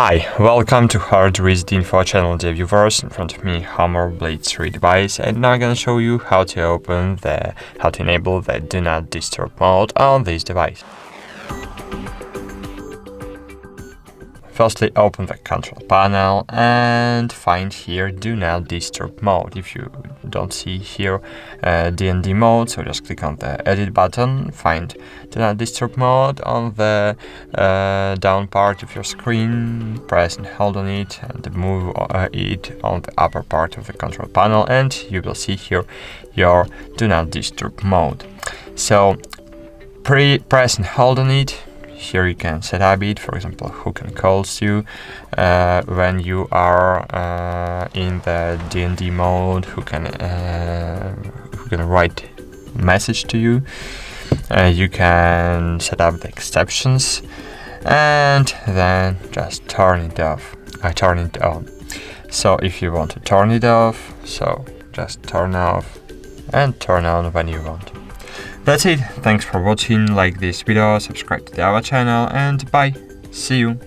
Hi, welcome to HardReset.Info channel, dear viewers. In front of me, Hammer Blade 3 device, and now I'm gonna show you how to enable the Do Not Disturb mode on this device. Firstly, open the control panel and find here Do Not Disturb mode. If you don't see here DND mode, so just click on the edit button, find Do Not Disturb mode on the down part of your screen, press and hold on it and move it on the upper part of the control panel, and you will see here your Do Not Disturb mode. So press and hold on it. Here you can set up it, for example, who can call you when you are in the DND mode, who can write message to you. You can set up the exceptions and then just turn it off. Turn it on. So if you want to turn it off, so just turn off and turn on when you want. That's it. Thanks for watching. Like this video, subscribe to our channel, and bye. See you.